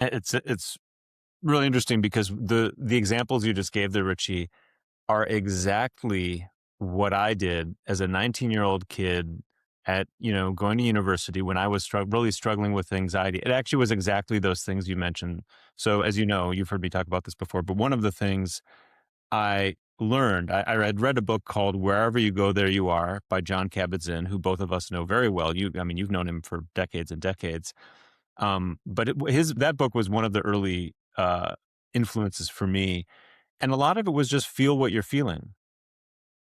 It's really interesting because the examples you just gave there, Richie, are exactly what I did as a 19-year-old kid at, going to university when I was really struggling with anxiety. It actually was exactly those things you mentioned. So as you know, you've heard me talk about this before, but one of the things I learned, I had read a book called Wherever You Go, There You Are by John Kabat-Zinn, who both of us know very well. You've known him for decades and decades. But that book was one of the early influences for me. And a lot of it was just feel what you're feeling.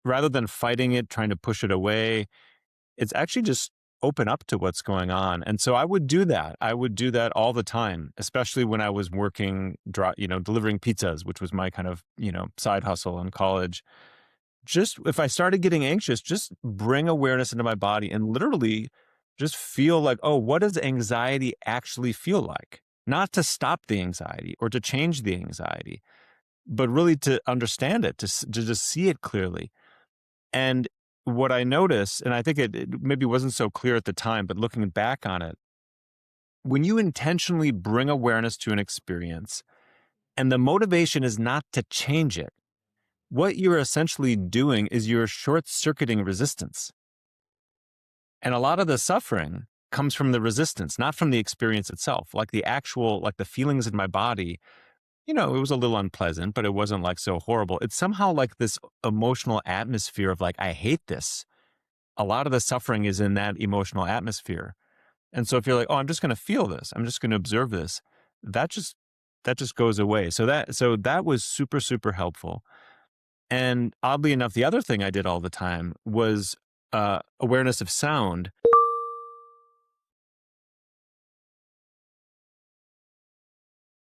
Rather than fighting it, trying to push it away, it's actually just open up to what's going on. And so I would do that. I would do that all the time, especially when I was working, delivering pizzas, which was my kind of, side hustle in college. Just if I started getting anxious, just bring awareness into my body and literally just feel like, oh, what does anxiety actually feel like? Not to stop the anxiety or to change the anxiety, but really to understand it, to just see it clearly. And what I noticed, and I think it maybe wasn't so clear at the time, but looking back on it, when you intentionally bring awareness to an experience and the motivation is not to change it, what you're essentially doing is you're short-circuiting resistance. And a lot of the suffering comes from the resistance, not from the experience itself. Like the feelings in my body, it was a little unpleasant, but it wasn't like so horrible. It's somehow like this emotional atmosphere of like, I hate this. A lot of the suffering is in that emotional atmosphere. And so if you're like, oh, I'm just going to feel this, I'm just going to observe this, that just goes away. So that was super, super helpful. And oddly enough, the other thing I did all the time was awareness of sound.